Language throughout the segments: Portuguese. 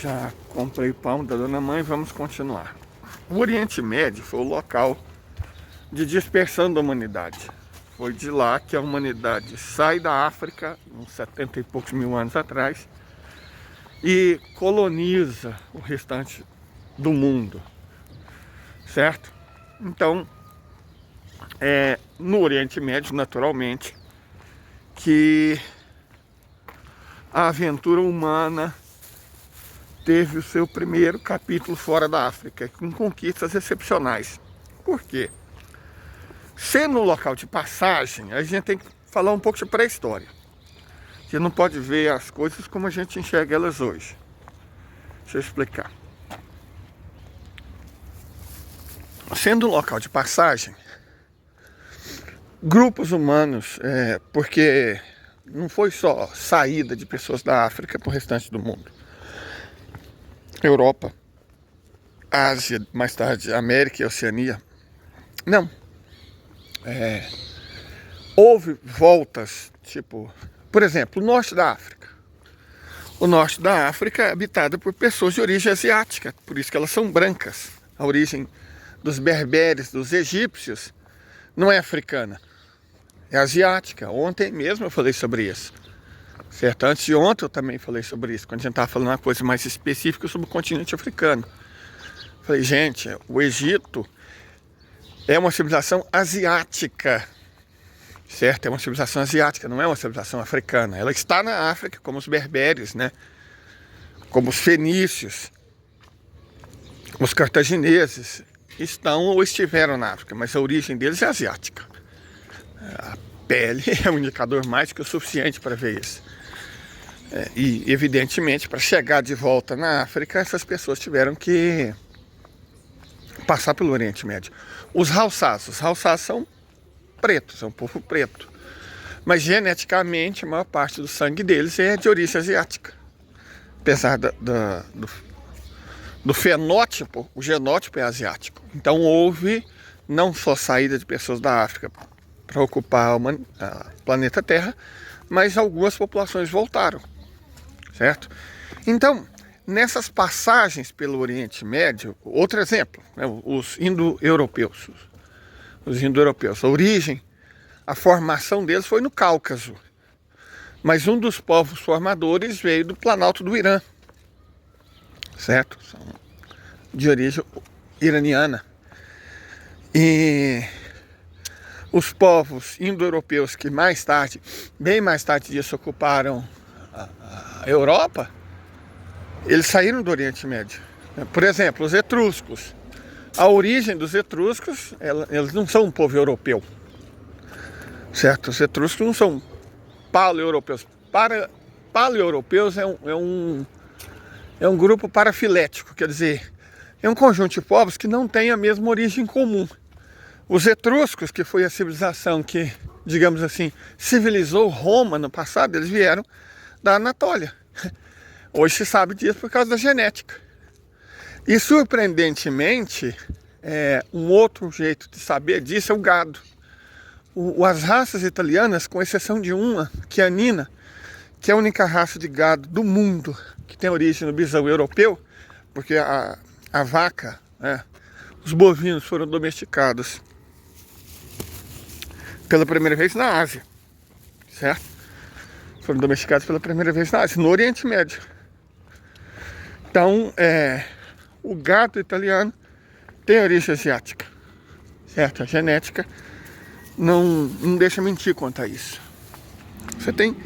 Já comprei pão da dona mãe, vamos continuar. O Oriente Médio foi o local de dispersão da humanidade. Foi de lá que a humanidade sai da África, uns 70 e poucos mil anos atrás, e coloniza o restante do mundo, certo? Então, no Oriente Médio, naturalmente, que a aventura humana teve o seu primeiro capítulo fora da África, com conquistas excepcionais. Por quê? Sendo um local de passagem, a gente tem que falar um pouco de pré-história. Você não pode ver as coisas como a gente enxerga elas hoje. Deixa eu explicar. Sendo um local de passagem, grupos humanos, porque não foi só saída de pessoas da África para o restante do mundo. Europa, Ásia, mais tarde América e Oceania. Não. Houve voltas, tipo, por exemplo, o norte da África. O norte da África é habitado por pessoas de origem asiática, por isso que elas são brancas. A origem dos berberes, dos egípcios, não é africana, é asiática. Ontem mesmo eu falei sobre isso. Certo? Antes de ontem eu também falei sobre isso, quando a gente estava falando uma coisa mais específica sobre o continente africano. Falei, gente, o Egito é uma civilização asiática, certo? É uma civilização asiática, não é uma civilização africana. Ela está na África, como os berberes, né? Como os fenícios, os cartagineses, estão ou estiveram na África, mas a origem deles é asiática. A pele é um indicador mais que o suficiente para ver isso. E, evidentemente, para chegar de volta na África, essas pessoas tiveram que passar pelo Oriente Médio. Os Haussás são pretos, é um povo preto. Mas, geneticamente, a maior parte do sangue deles é de origem asiática. Apesar do fenótipo, o genótipo é asiático. Então, houve não só saída de pessoas da África para ocupar o planeta Terra, mas algumas populações voltaram. Certo? Então, nessas passagens pelo Oriente Médio, outro exemplo, né, os indo-europeus. Os indo-europeus, a origem, a formação deles foi no Cáucaso. Mas um dos povos formadores veio do Planalto do Irã. Certo? São de origem iraniana. E os povos indo-europeus que mais tarde, bem mais tarde disso, ocuparam a Europa, eles saíram do Oriente Médio. Por exemplo, os etruscos. A origem dos etruscos, eles não são um povo europeu. Certo? Os etruscos não são paleoeuropeus. Paleoeuropeus é um grupo parafilético, quer dizer, é um conjunto de povos que não tem a mesma origem comum. Os etruscos, que foi a civilização que, digamos assim, civilizou Roma no passado, eles vieram da Anatólia. Hoje se sabe disso por causa da genética. E, surpreendentemente, um outro jeito de saber disso é o gado. As raças italianas, com exceção de uma, que é a Nina, que é a única raça de gado do mundo que tem origem no bisão europeu, porque a vaca, os bovinos foram domesticados pela primeira vez na Ásia, certo? Foram domesticados pela primeira vez na Ásia, no Oriente Médio. Então, o gado italiano tem origem asiática, certo? A genética não deixa mentir quanto a isso. Você tem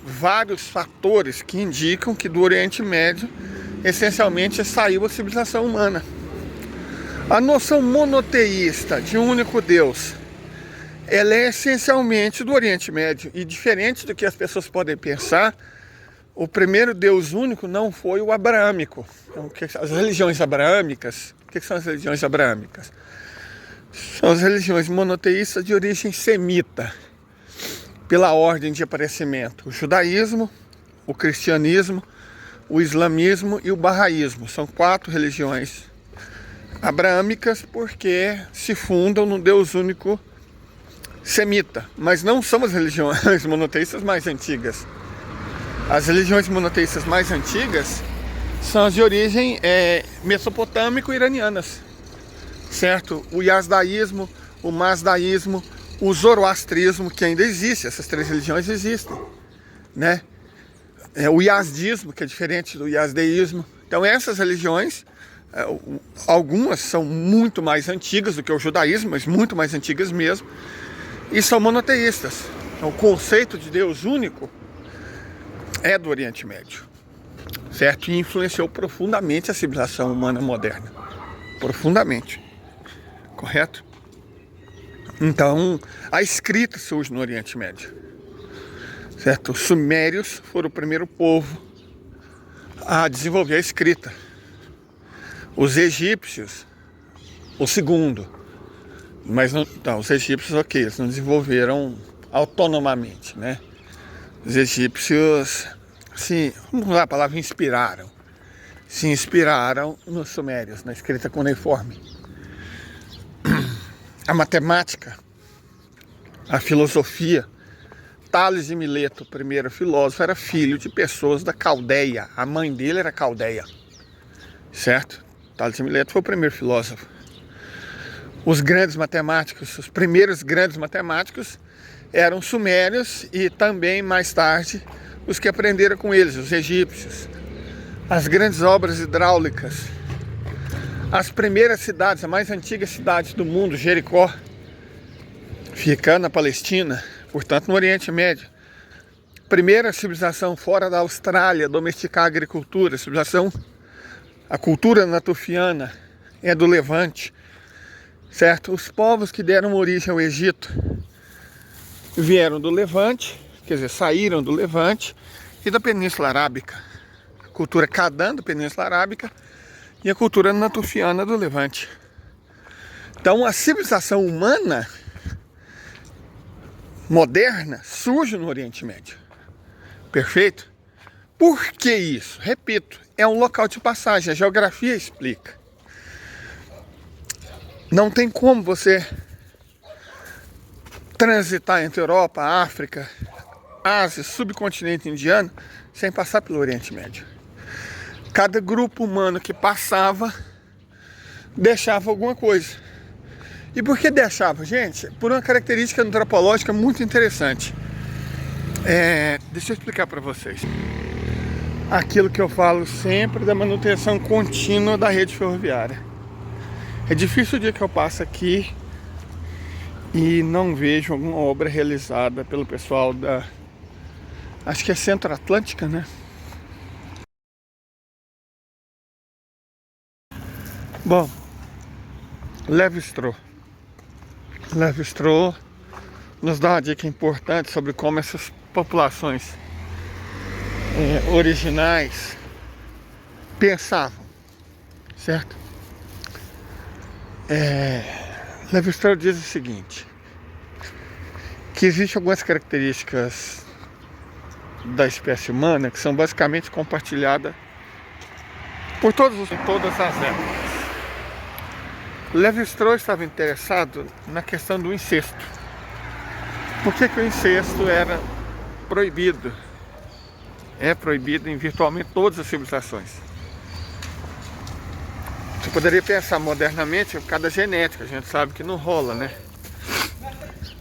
vários fatores que indicam que do Oriente Médio, essencialmente, saiu a civilização humana. A noção monoteísta de um único Deus, ela é essencialmente do Oriente Médio. E diferente do que as pessoas podem pensar, o primeiro Deus único não foi o abraâmico. Então, as religiões abraâmicas, o que são as religiões abraâmicas? São as religiões monoteístas de origem semita, pela ordem de aparecimento. O judaísmo, o cristianismo, o islamismo e o bahaísmo. São 4 religiões abraâmicas porque se fundam no Deus único semita, mas não são as religiões monoteístas mais antigas. As religiões monoteístas mais antigas são as de origem mesopotâmico-iranianas, certo? O yazdaísmo, o mazdaísmo, o zoroastrismo, que ainda existe, essas três religiões existem, né? O yazdismo, que é diferente do yazdeísmo. Então essas religiões, algumas são muito mais antigas do que o judaísmo, mas muito mais antigas mesmo, e são monoteístas. Então, o conceito de Deus único é do Oriente Médio, certo? E influenciou profundamente a civilização humana moderna. Profundamente. Correto? Então, a escrita surge no Oriente Médio, certo? Os sumérios foram o primeiro povo a desenvolver a escrita. Os egípcios, o segundo. Mas não, então, os egípcios, ok, eles não desenvolveram autonomamente, né? Os egípcios, assim, vamos usar a palavra inspiraram. Se inspiraram nos sumérios, na escrita cuneiforme. A matemática, a filosofia. Tales de Mileto, o primeiro filósofo, era filho de pessoas da Caldeia. A mãe dele era Caldeia, certo? Tales de Mileto foi o primeiro filósofo. Os grandes matemáticos, os primeiros grandes matemáticos eram sumérios e também, mais tarde, os que aprenderam com eles, os egípcios. As grandes obras hidráulicas, as primeiras cidades, a mais antiga cidade do mundo, Jericó, fica na Palestina, portanto no Oriente Médio. Primeira civilização fora da Austrália, domesticar a agricultura, a cultura natufiana é do Levante, certo? Os povos que deram origem ao Egito vieram do Levante, quer dizer, saíram do Levante e da Península Arábica. A cultura Cadã da Península Arábica e a cultura natufiana do Levante. Então a civilização humana moderna surge no Oriente Médio. Perfeito? Por que isso? Repito, é um local de passagem, a geografia explica. Não tem como você transitar entre Europa, África, Ásia, subcontinente indiano, sem passar pelo Oriente Médio. Cada grupo humano que passava, deixava alguma coisa. E por que deixava, gente? Por uma característica antropológica muito interessante. Deixa eu explicar para vocês. Aquilo que eu falo sempre da manutenção contínua da rede ferroviária. É difícil o dia que eu passo aqui e não vejo alguma obra realizada pelo pessoal acho que é Centro-Atlântica, né? Bom, Lévi-Strauss nos dá uma dica importante sobre como essas populações originais pensavam, certo? Lévi-Strauss diz o seguinte, que existem algumas características da espécie humana que são basicamente compartilhadas por todas as épocas. Lévi-Strauss estava interessado na questão do incesto. Por que o incesto era proibido? É proibido em virtualmente todas as civilizações. Você poderia pensar modernamente por causa da genética, a gente sabe que não rola, né?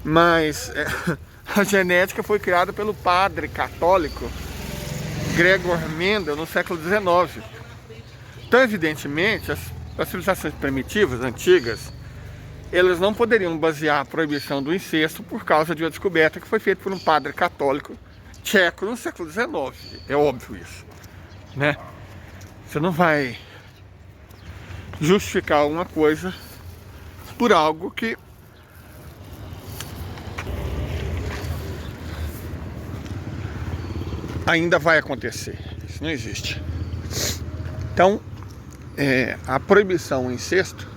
Mas a genética foi criada pelo padre católico Gregor Mendel no século XIX. Então, evidentemente, as civilizações primitivas, antigas, elas não poderiam basear a proibição do incesto por causa de uma descoberta que foi feita por um padre católico tcheco no século XIX. É óbvio isso, né? Você não vai justificar alguma coisa por algo que ainda vai acontecer. Isso não existe. Então, a proibição ao incesto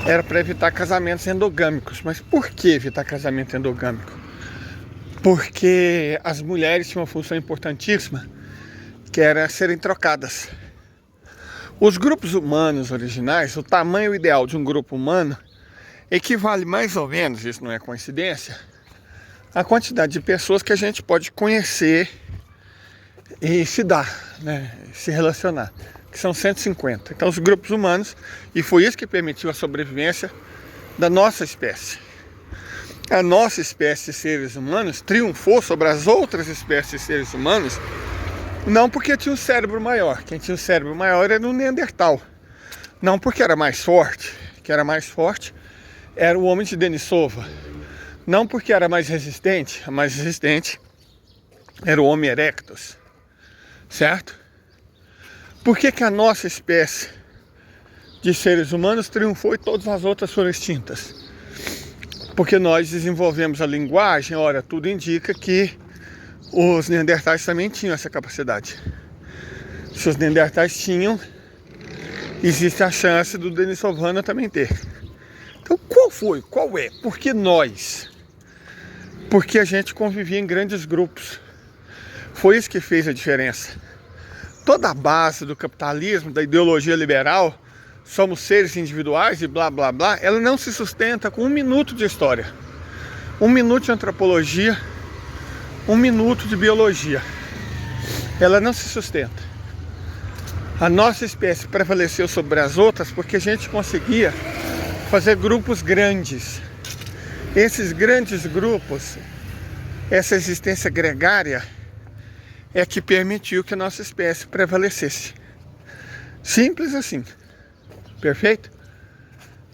era para evitar casamentos endogâmicos. Mas por que evitar casamento endogâmico? Porque as mulheres tinham uma função importantíssima, que era serem trocadas. Os grupos humanos originais, o tamanho ideal de um grupo humano equivale mais ou menos, isso não é coincidência, à quantidade de pessoas que a gente pode conhecer e se dar, né, se relacionar, que são 150. Então os grupos humanos, e foi isso que permitiu a sobrevivência da nossa espécie. A nossa espécie de seres humanos triunfou sobre as outras espécies de seres humanos, não porque tinha um cérebro maior. Quem tinha um cérebro maior era o Neandertal. Não porque era mais forte, que era mais forte era o homem de Denisova. Não porque era mais resistente, a mais resistente era o Homo erectus, certo? Por que a nossa espécie de seres humanos triunfou e todas as outras foram extintas? Porque nós desenvolvemos a linguagem. Ora, tudo indica que os neandertais também tinham essa capacidade. Se os neandertais tinham, existe a chance do denisovano também ter. Então qual é? Por que nós? Porque a gente convivia em grandes grupos. Foi isso que fez a diferença. Toda a base do capitalismo, da ideologia liberal, somos seres individuais e blá blá blá, ela não se sustenta com 1 minuto de história, 1 minuto de antropologia, 1 minuto de biologia. Ela não se sustenta. A nossa espécie prevaleceu sobre as outras porque a gente conseguia fazer grupos grandes. Esses grandes grupos, essa existência gregária, é que permitiu que a nossa espécie prevalecesse. Simples assim. Perfeito?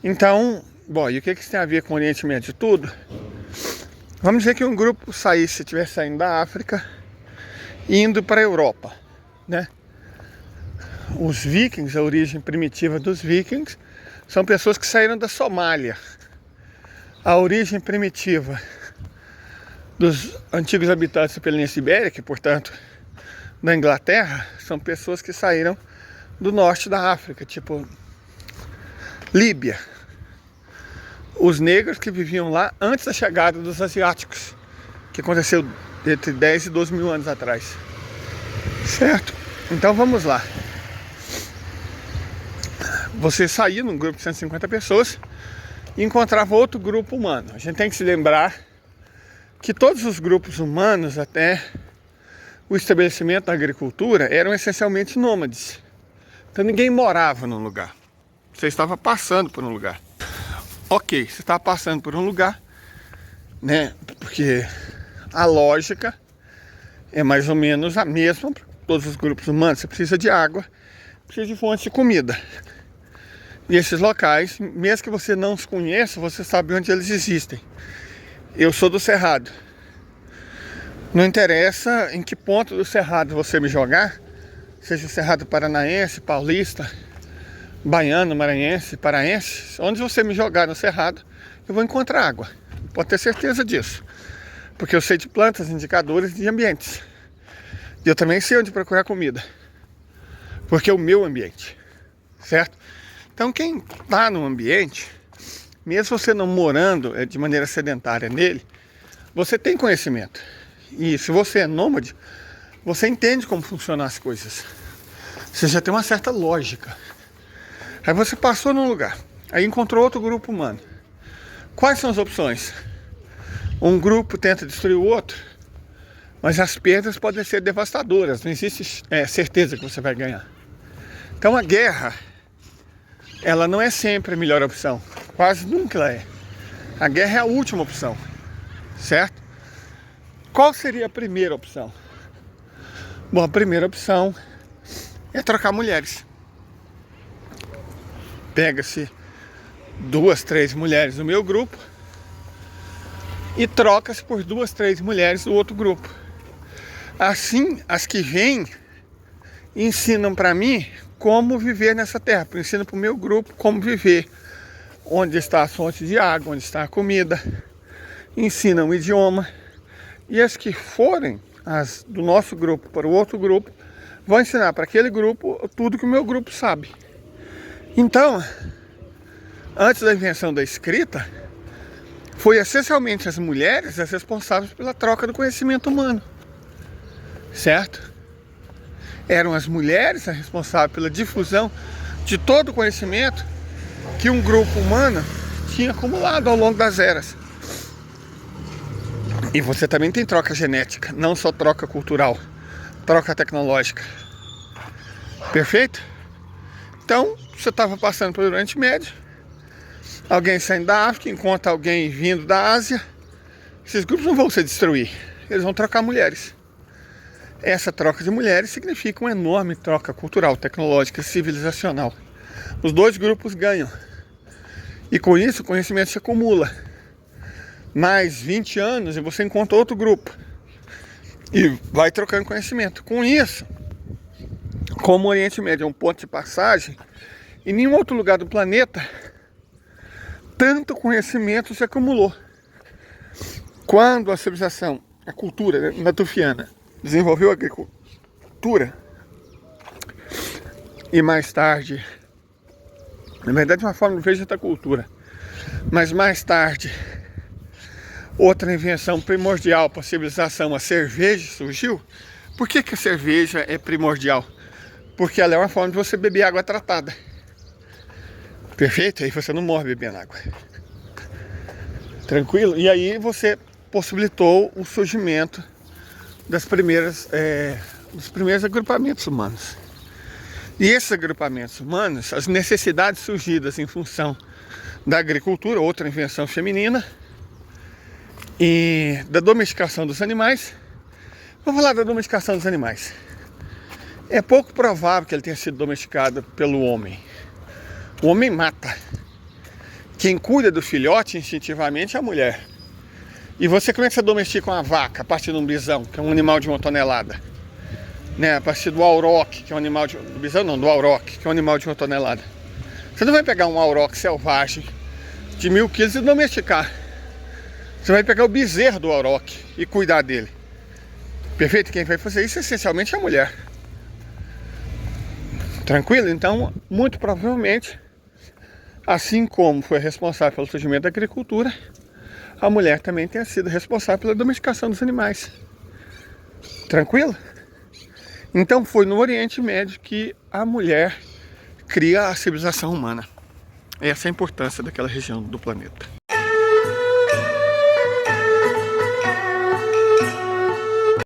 Então, bom, e o que isso tem a ver com o Oriente Médio? Tudo. Vamos dizer que um grupo saísse, estivesse saindo da África, indo para a Europa, né? Os vikings, a origem primitiva dos vikings, são pessoas que saíram da Somália. A origem primitiva dos antigos habitantes da Península Ibérica, portanto, da Inglaterra, são pessoas que saíram do norte da África, tipo Líbia. Os negros que viviam lá antes da chegada dos asiáticos, que aconteceu entre 10 e 12 mil anos atrás. Certo? Então vamos lá. Você saía num grupo de 150 pessoas e encontrava outro grupo humano. A gente tem que se lembrar que todos os grupos humanos, até o estabelecimento da agricultura, eram essencialmente nômades. Então ninguém morava num lugar. Você estava passando por um lugar. Ok, você estava passando por um lugar, né? Porque a lógica é mais ou menos a mesma para todos os grupos humanos. Você precisa de água, precisa de fonte de comida. E esses locais, mesmo que você não os conheça, você sabe onde eles existem. Eu sou do Cerrado. Não interessa em que ponto do Cerrado você me jogar, seja o Cerrado Paranaense, Paulista, Baiano, Maranhense, Paraense, onde você me jogar no Cerrado, eu vou encontrar água. Pode ter certeza disso. Porque eu sei de plantas, indicadores de ambientes. E eu também sei onde procurar comida. Porque é o meu ambiente. Certo? Então quem está no ambiente, mesmo você não morando de maneira sedentária nele, você tem conhecimento. E se você é nômade, você entende como funcionam as coisas. Você já tem uma certa lógica. Aí você passou num lugar, aí encontrou outro grupo humano. Quais são as opções? Um grupo tenta destruir o outro, mas as perdas podem ser devastadoras. Não existe certeza que você vai ganhar. Então a guerra, ela não é sempre a melhor opção. Quase nunca ela é. A guerra é a última opção. Certo? Qual seria a primeira opção? Bom, a primeira opção é trocar mulheres. Pega-se 2, 3 mulheres do meu grupo e troca-se por 2, 3 mulheres do outro grupo. Assim, as que vêm ensinam para mim como viver nessa terra. Ensinam para o meu grupo como viver. Onde está a fonte de água, onde está a comida. Ensinam o idioma. E as que forem, as do nosso grupo para o outro grupo, vão ensinar para aquele grupo tudo que o meu grupo sabe. Então, antes da invenção da escrita, foi essencialmente as mulheres as responsáveis pela troca do conhecimento humano. Certo? Eram as mulheres as responsáveis pela difusão de todo o conhecimento que um grupo humano tinha acumulado ao longo das eras. E você também tem troca genética, não só troca cultural. troca tecnológica. Perfeito? Então, você estava passando pelo Oriente Médio, alguém saindo da África, encontra alguém vindo da Ásia, esses grupos não vão se destruir, eles vão trocar mulheres. Essa troca de mulheres significa uma enorme troca cultural, tecnológica, civilizacional. Os dois grupos ganham. E com isso o conhecimento se acumula. Mais 20 anos e você encontra outro grupo. E vai trocando conhecimento. Com isso, como o Oriente Médio é um ponto de passagem, em nenhum outro lugar do planeta tanto conhecimento se acumulou. Quando a civilização, a cultura natufiana, desenvolveu a agricultura, e mais tarde, na verdade uma forma de vegetacultura, mas mais tarde, outra invenção primordial para a civilização, a cerveja, surgiu. Por que a cerveja é primordial? Porque ela é uma forma de você beber água tratada. Perfeito? Aí você não morre bebendo água. Tranquilo? E aí você possibilitou o surgimento dos primeiros agrupamentos humanos. E esses agrupamentos humanos, as necessidades surgidas em função da agricultura, outra invenção feminina, e da domesticação dos animais. Vou falar da domesticação dos animais. É pouco provável que ele tenha sido domesticado pelo homem. O homem mata. Quem cuida do filhote instintivamente é a mulher. E você, como é que você domestica uma vaca a partir de um bisão, que é um animal de 1 tonelada? Né? A partir do auroque, que é um animal de... do bisão não, do auroque, que é um animal de 1 tonelada. Você não vai pegar um auroque selvagem de 1000 quilos e domesticar. Você vai pegar o bezerro do auroque e cuidar dele. Perfeito? Quem vai fazer isso essencialmente é a mulher. Tranquilo? Então, muito provavelmente, assim como foi responsável pelo surgimento da agricultura, a mulher também tenha sido responsável pela domesticação dos animais. Tranquilo? Então foi no Oriente Médio que a mulher cria a civilização humana. Essa é a importância daquela região do planeta.